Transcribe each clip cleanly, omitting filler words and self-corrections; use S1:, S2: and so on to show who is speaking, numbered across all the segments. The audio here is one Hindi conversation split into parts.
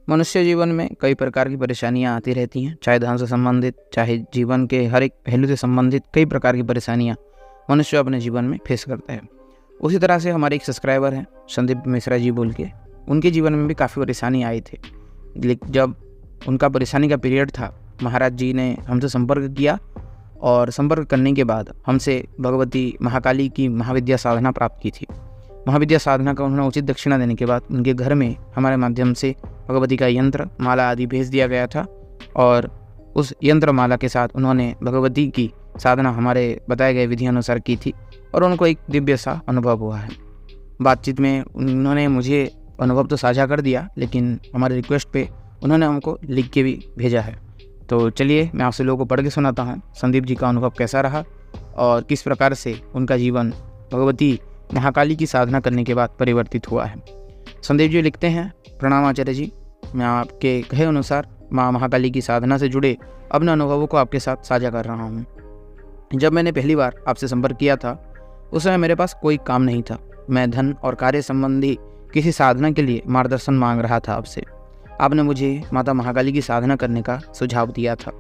S1: मनुष्य जीवन में कई प्रकार की परेशानियां आती रहती हैं, चाहे धन से संबंधित, चाहे जीवन के हर एक पहलू से संबंधित कई प्रकार की परेशानियां मनुष्य अपने जीवन में फेस करता है। उसी तरह से हमारे एक सब्सक्राइबर हैं संदीप मिश्रा जी बोल के, उनके जीवन में भी काफ़ी परेशानी आई थी। जब उनका परेशानी का पीरियड था, महाराज जी ने हमसे संपर्क किया और संपर्क करने के बाद हमसे भगवती महाकाली की महाविद्या साधना प्राप्त की थी। महाविद्या साधना का उन्होंने उचित दक्षिणा देने के बाद उनके घर में हमारे माध्यम से भगवती का यंत्र माला आदि भेज दिया गया था और उस यंत्र माला के साथ उन्होंने भगवती की साधना हमारे बताए गए विधि अनुसार की थी और उनको एक दिव्य सा अनुभव हुआ है। बातचीत में उन्होंने मुझे अनुभव तो साझा कर दिया, लेकिन हमारे रिक्वेस्ट पे उन्होंने हमको लिख के भी भेजा है। तो चलिए मैं आपसे लोगों को पढ़ के सुनाता हूँ संदीप जी का अनुभव कैसा रहा और किस प्रकार से उनका जीवन भगवती महाकाली की साधना करने के बाद परिवर्तित हुआ है। संदीप जी लिखते हैं, प्रणाम आचार्य जी, मैं आपके कहे अनुसार माँ महाकाली की साधना से जुड़े अपने अनुभवों को आपके साथ साझा कर रहा हूँ। जब मैंने पहली बार आपसे संपर्क किया था उस समय मेरे पास कोई काम नहीं था। मैं धन और कार्य संबंधी किसी साधना के लिए मार्गदर्शन मांग रहा था आपसे। आपने मुझे माता महाकाली की साधना करने का सुझाव दिया था।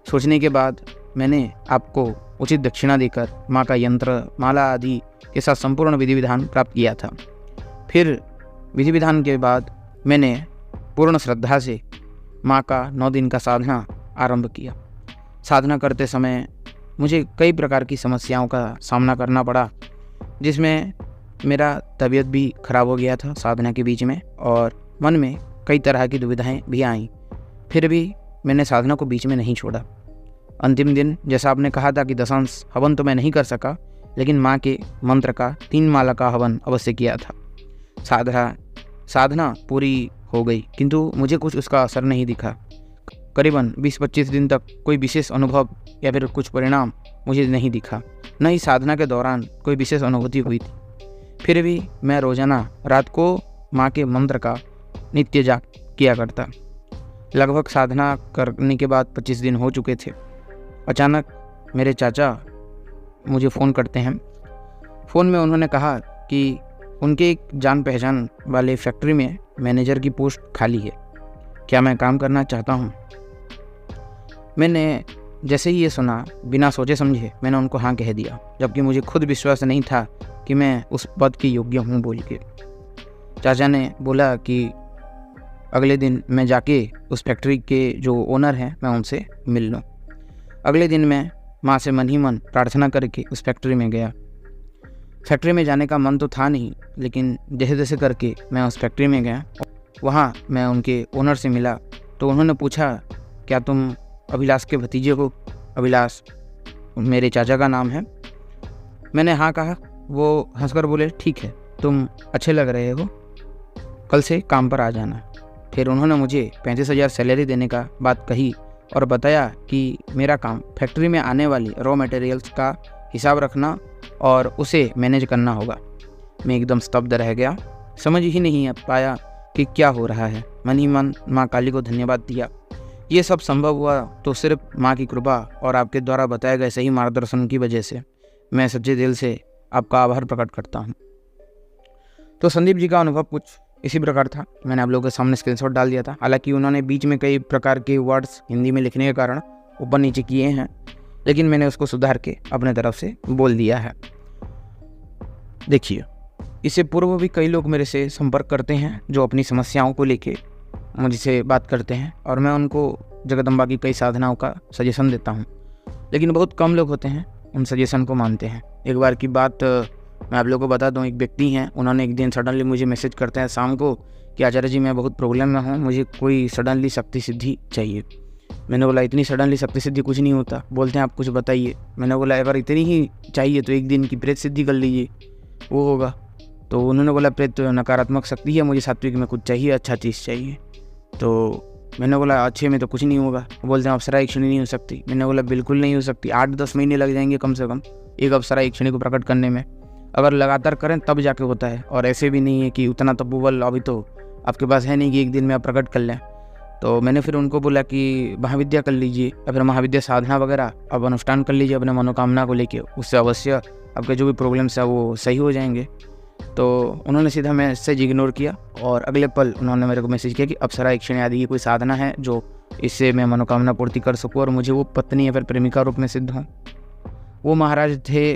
S1: सोचने के बाद मैंने आपको उचित दक्षिणा देकर माँ का यंत्र माला आदि के साथ संपूर्ण विधि विधान प्राप्त किया था। फिर विधि विधान के बाद मैंने पूर्ण श्रद्धा से माँ का 9 दिन का साधना आरंभ किया। साधना करते समय मुझे कई प्रकार की समस्याओं का सामना करना पड़ा, जिसमें मेरा तबीयत भी खराब हो गया था साधना के बीच में और मन में कई तरह की दुविधाएं भी आईं। फिर भी मैंने साधना को बीच में नहीं छोड़ा। अंतिम दिन जैसा आपने कहा था कि दशांश हवन तो मैं नहीं कर सका, लेकिन माँ के मंत्र का 3 माला का हवन अवश्य किया था। साधना पूरी हो गई, किंतु मुझे कुछ उसका असर नहीं दिखा। करीबन 20-25 दिन तक कोई विशेष अनुभव या फिर कुछ परिणाम मुझे नहीं दिखा, न ही साधना के दौरान कोई विशेष अनुभूति हुई थी। फिर भी मैं रोजाना रात को माँ के मंत्र का नित्य जाप किया करता। लगभग साधना करने के बाद 25 दिन हो चुके थे। अचानक मेरे चाचा मुझे फ़ोन करते हैं। फ़ोन में उन्होंने कहा कि उनके एक जान पहचान वाले फैक्ट्री में मैनेजर की पोस्ट खाली है, क्या मैं काम करना चाहता हूँ। मैंने जैसे ही ये सुना, बिना सोचे समझे मैंने उनको हाँ कह दिया, जबकि मुझे खुद विश्वास नहीं था कि मैं उस पद के योग्य हूँ बोल के। चाचा ने बोला कि अगले दिन मैं जाके उस फैक्ट्री के जो ओनर हैं मैं उनसे मिल लूँ। अगले दिन मैं माँ से मन ही मन प्रार्थना करके उस फैक्ट्री में गया। फैक्ट्री में जाने का मन तो था नहीं, लेकिन जैसे जैसे करके मैं उस फैक्ट्री में गया। वहाँ मैं उनके ओनर से मिला तो उन्होंने पूछा, क्या तुम अभिलाष के भतीजे हो। अभिलाष मेरे चाचा का नाम है। मैंने हाँ कहा। वो हंसकर बोले, ठीक है, तुम अच्छे लग रहे हो, कल से काम पर आ जाना। फिर उन्होंने मुझे 35,000 सैलरी देने का बात कही और बताया कि मेरा काम फैक्ट्री में आने वाली रॉ मटेरियल्स का हिसाब रखना और उसे मैनेज करना होगा। मैं एकदम स्तब्ध रह गया, समझ ही नहीं पाया कि क्या हो रहा है। मन ही मन माँ काली को धन्यवाद दिया। ये सब संभव हुआ तो सिर्फ माँ की कृपा और आपके द्वारा बताए गए सही मार्गदर्शन की वजह से। मैं सच्चे दिल से आपका आभार प्रकट करता हूँ। तो संदीप जी का अनुभव कुछ इसी प्रकार था। मैंने आप लोगों के सामने स्क्रीनशॉट डाल दिया था। हालांकि उन्होंने बीच में कई प्रकार के वर्ड्स हिंदी में लिखने के कारण ऊपर नीचे किए हैं, लेकिन मैंने उसको सुधार के अपने तरफ से बोल दिया है। देखिए, इससे पूर्व भी कई लोग मेरे से संपर्क करते हैं जो अपनी समस्याओं को लेके मुझसे बात करते हैं और मैं उनको जगदम्बा की कई साधनाओं का सजेशन देता हूँ, लेकिन बहुत कम लोग होते हैं उन सजेशन को मानते हैं। एक बार की बात मैं आप लोगों को बता दूं, एक व्यक्ति हैं, उन्होंने एक दिन सडनली मुझे मैसेज करते हैं शाम को कि आचार्य जी मैं बहुत प्रॉब्लम में हूँ, मुझे कोई सडनली शक्ति सिद्धि चाहिए। मैंने बोला इतनी सडनली शक्ति सिद्धि कुछ नहीं होता। बोलते हैं आप कुछ बताइए। मैंने बोला अगर इतनी ही चाहिए तो एक दिन की प्रेत सिद्धि कर लीजिए, वो होगा। तो उन्होंने बोला प्रेत तो नकारात्मक शक्ति है, मुझे सात्विक में कुछ चाहिए, अच्छा चीज़ चाहिए। तो मैंने बोला अच्छे में तो कुछ नहीं होगा। बोलते हैं अप्सरा एक क्षणी नहीं हो सकती। मैंने बोला बिल्कुल नहीं हो सकती, 8-10 महीने लग जाएंगे कम से कम एक अप्सरा एक क्षणी को प्रकट करने में। अगर लगातार करें तब जाके होता है, और ऐसे भी नहीं है कि उतना तपोबल अभी तो आपके पास है नहीं कि एक दिन में आप प्रकट कर लें। तो मैंने फिर उनको बोला कि महाविद्या कर लीजिए या फिर महाविद्या साधना वगैरह अब अनुष्ठान कर लीजिए अपने मनोकामना को लेके, उससे अवश्य आपके जो भी प्रॉब्लम्स है वो सही हो जाएंगे। तो उन्होंने सीधा मैसेज इग्नोर किया और अगले पल उन्होंने मेरे को मैसेज किया कि अप्सरा यक्षिणी आदि की कोई साधना है जो इससे मैं मनोकामना पूर्ति कर सकूँ और मुझे वो पत्नी या फिर प्रेमिका रूप में सिद्ध हूँ। वो महाराज थे,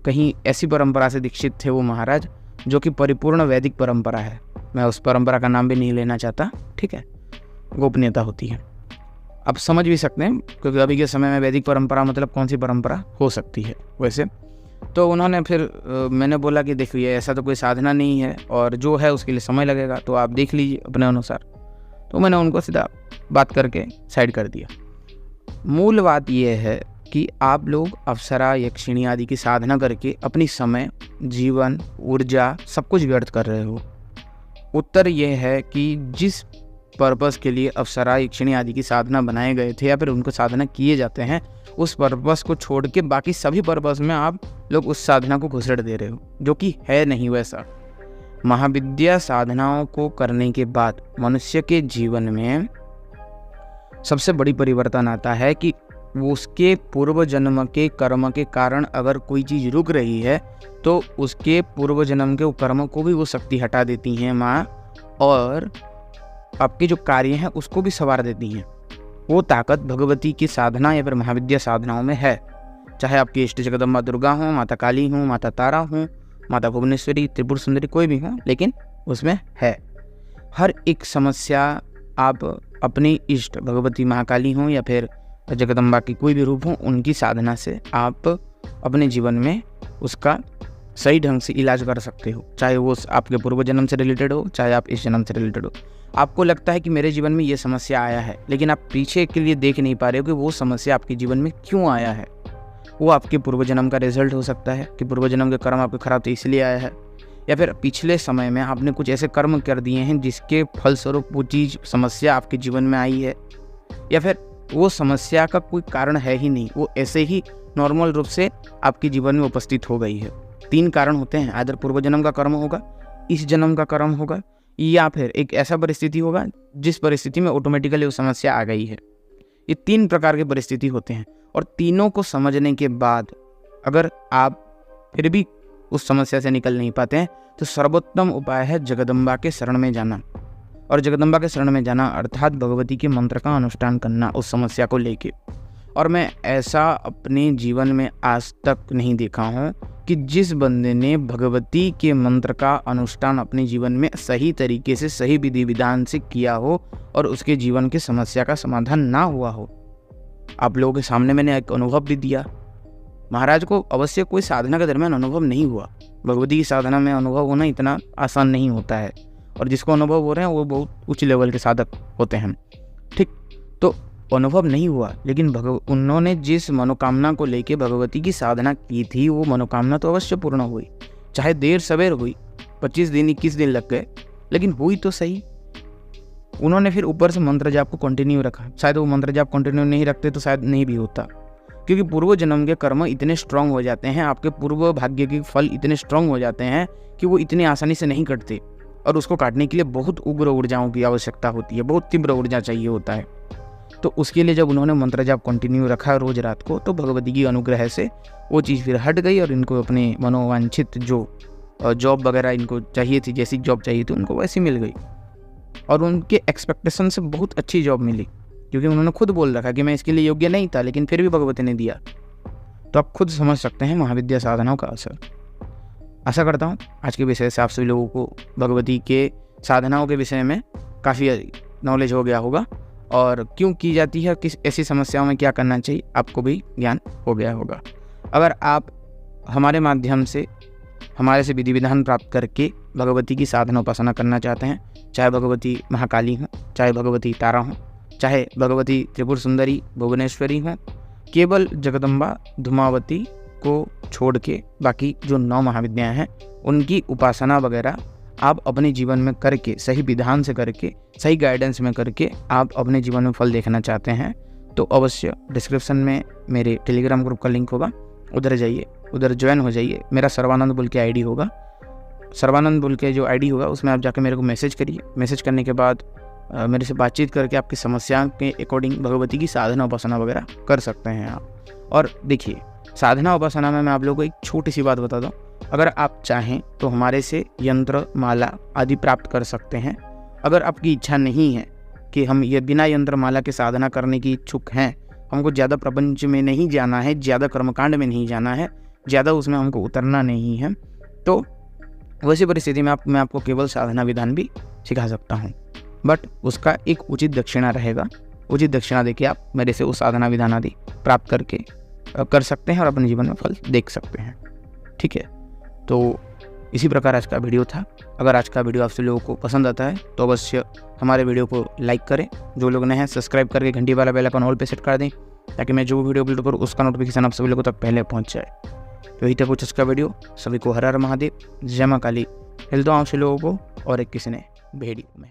S1: कहीं ऐसी परंपरा से दीक्षित थे वो महाराज जो कि परिपूर्ण वैदिक परंपरा है। मैं उस परंपरा का नाम भी नहीं लेना चाहता, ठीक है, गोपनीयता होती है। आप समझ भी सकते हैं क्योंकि अभी के समय में वैदिक परंपरा मतलब कौन सी परंपरा हो सकती है वैसे। तो उन्होंने फिर मैंने बोला कि देखिए ऐसा तो कोई साधना नहीं है और जो है उसके लिए समय लगेगा, तो आप देख लीजिए अपने अनुसार। तो मैंने उनको सीधा बात करके साइड कर दिया। मूल बात यह है कि आप लोग अप्सरा यक्षिणी आदि की साधना करके अपनी समय, जीवन, ऊर्जा सब कुछ व्यर्थ कर रहे हो। उत्तर यह है कि जिस पर्पस के लिए अप्सरा यक्षिणी आदि की साधना बनाए गए थे या फिर उनको साधना किए जाते हैं, उस पर्पस को छोड़ के बाकी सभी पर्पस में आप लोग उस साधना को घुसेड़ दे रहे हो, जो कि है नहीं वैसा। महाविद्या साधनाओं को करने के बाद मनुष्य के जीवन में सबसे बड़ी परिवर्तन आता है कि उसके पूर्व जन्म के कर्म के कारण अगर कोई चीज़ रुक रही है तो उसके पूर्व जन्म के कर्म को भी वो शक्ति हटा देती हैं माँ, और आपके जो कार्य हैं उसको भी संवार देती हैं। वो ताकत भगवती की साधना या फिर महाविद्या साधनाओं में है। चाहे आपकी इष्ट जगदम्बा दुर्गा हो, माता काली हो, माता तारा हो, माता भुवनेश्वरी, त्रिपुर सुंदरी, कोई भी हो, लेकिन उसमें है। हर एक समस्या आप अपनी इष्ट भगवती महाकाली हो या फिर जगदम्बा की कोई भी रूप हो, उनकी साधना से आप अपने जीवन में उसका सही ढंग से इलाज कर सकते हो। चाहे वो आपके पूर्व जन्म से रिलेटेड हो, चाहे आप इस जन्म से रिलेटेड हो। आपको लगता है कि मेरे जीवन में ये समस्या आया है, लेकिन आप पीछे के लिए देख नहीं पा रहे हो कि वो समस्या आपके जीवन में क्यों आया है। वो आपके पूर्व जन्म का रिजल्ट हो सकता है कि पूर्व जन्म के कर्म आपके खराब थे इसलिए आया है, या फिर पिछले समय में आपने कुछ ऐसे कर्म कर दिए हैं जिसके फलस्वरूप वो चीज़ समस्या आपके जीवन में आई है, या फिर वो समस्या का कोई कारण है ही नहीं, वो ऐसे ही नॉर्मल रूप से आपके जीवन में उपस्थित हो गई है। 3 कारण होते हैं, आदर पूर्व जन्म का कर्म होगा, इस जन्म का कर्म होगा, या फिर एक ऐसा परिस्थिति होगा जिस परिस्थिति में ऑटोमेटिकली वो समस्या आ गई है। ये 3 प्रकार के परिस्थिति होते हैं, और तीनों को समझने के बाद अगर आप फिर भी उस समस्या से निकल नहीं पाते हैं तो सर्वोत्तम उपाय है जगदम्बा के शरण में जाना। और जगदम्बा के शरण में जाना अर्थात भगवती के मंत्र का अनुष्ठान करना उस समस्या को लेके। और मैं ऐसा अपने जीवन में आज तक नहीं देखा हूँ कि जिस बंदे ने भगवती के मंत्र का अनुष्ठान अपने जीवन में सही तरीके से, सही विधि विधान से किया हो और उसके जीवन की समस्या का समाधान ना हुआ हो। आप लोगों के सामने मैंने एक अनुभव भी दिया। महाराज को अवश्य कोई साधना के दरमियान अनुभव नहीं हुआ। भगवती की साधना में अनुभव होना इतना आसान नहीं होता है, और जिसको अनुभव हो रहे हैं वो बहुत उच्च लेवल के साधक होते हैं, ठीक। तो अनुभव नहीं हुआ, लेकिन उन्होंने जिस मनोकामना को लेके भगवती की साधना की थी वो मनोकामना तो अवश्य पूर्ण हुई, चाहे देर सवेर हुई, 25 दिन 21 दिन लग गए, लेकिन हुई तो सही। उन्होंने फिर ऊपर से मंत्र जाप को कंटिन्यू रखा। शायद वो मंत्र जाप कंटिन्यू नहीं रखते तो शायद नहीं भी होता, क्योंकि पूर्व जन्म के कर्म इतने स्ट्रांग हो जाते हैं, आपके पूर्व भाग्य के फल इतने स्ट्रांग हो जाते हैं कि वो इतनी आसानी से नहीं कटते, और उसको काटने के लिए बहुत उग्र ऊर्जाओं की आवश्यकता होती है, बहुत तीव्र ऊर्जा चाहिए होता है। तो उसके लिए जब उन्होंने मंत्र जाप कंटिन्यू रखा रोज रात को, तो भगवती की अनुग्रह से वो चीज़ फिर हट गई और इनको अपने मनोवांछित जो जॉब वगैरह इनको चाहिए थी, जैसी जॉब चाहिए थी उनको वैसी मिल गई, और उनके एक्सपेक्टेशन से बहुत अच्छी जॉब मिली, क्योंकि उन्होंने खुद बोल रखा कि मैं इसके लिए योग्य नहीं था, लेकिन फिर भी भगवती ने दिया। तो आप खुद समझ सकते हैं महाविद्या साधनाओं का असर। आशा करता हूँ आज के विषय से आप सभी लोगों को भगवती के साधनाओं के विषय में काफ़ी नॉलेज हो गया होगा, और क्यों की जाती है, किस ऐसी समस्याओं में क्या करना चाहिए, आपको भी ज्ञान हो गया होगा। अगर आप हमारे माध्यम से, हमारे से विधि विधान प्राप्त करके भगवती की साधना उपासना करना चाहते हैं, चाहे भगवती महाकाली हो, चाहे भगवती तारा हो, चाहे भगवती त्रिपुर सुंदरी भुवनेश्वरी हो, केवल जगदम्बा धूमावती को छोड़ के बाकी जो 9 महाविद्याएं हैं उनकी उपासना वगैरह आप अपने जीवन में करके, सही विधान से करके, सही गाइडेंस में करके आप अपने जीवन में फल देखना चाहते हैं, तो अवश्य डिस्क्रिप्शन में मेरे टेलीग्राम ग्रुप का लिंक होगा, उधर जाइए, उधर ज्वाइन हो जाइए। मेरा सर्वानंद बोल के आईडी होगा, सर्वानंद बोल के जो आईडी होगा उसमें आप जाकर मेरे को मैसेज करिए। मैसेज करने के बाद मेरे से बातचीत करके आपकी समस्या के अकॉर्डिंग भगवती की साधना उपासना वगैरह कर सकते हैं आप। और देखिए, साधना उपासना में मैं आप लोगों को एक छोटी सी बात बता दूँ, अगर आप चाहें तो हमारे से यंत्र, माला आदि प्राप्त कर सकते हैं। अगर आपकी इच्छा नहीं है कि हम ये बिना यंत्र माला के साधना करने की इच्छुक हैं, हमको ज़्यादा प्रपंच में नहीं जाना है, ज़्यादा कर्मकांड में नहीं जाना है, ज़्यादा उसमें हमको उतरना नहीं है, तो वैसी परिस्थिति में मैं आपको केवल साधना विधान भी सिखा सकता हूँ, बट उसका एक उचित दक्षिणा रहेगा। उचित दक्षिणा देके आप मेरे से उस साधना विधान आदि प्राप्त करके कर सकते हैं और अपने जीवन में फल देख सकते हैं। ठीक है, तो इसी प्रकार आज का वीडियो था। अगर आज का वीडियो आपसे लोगों को पसंद आता है तो अवश्य हमारे वीडियो को लाइक करें। जो लोग नए हैं सब्सक्राइब करके घंटी वाला बेल आइकन ऑल पे सेट कर दें, ताकि मैं जो वीडियो अपलोड करूँ उसका नोटिफिकेशन आप सभी लोगों तक पहले पहुँच जाए। तो यही था कुछ इसका वीडियो। सभी को हर हर महादेव, जय मां काली। मिलता हूँ आपसे लोगों को और एक किसी ने वीडियो में।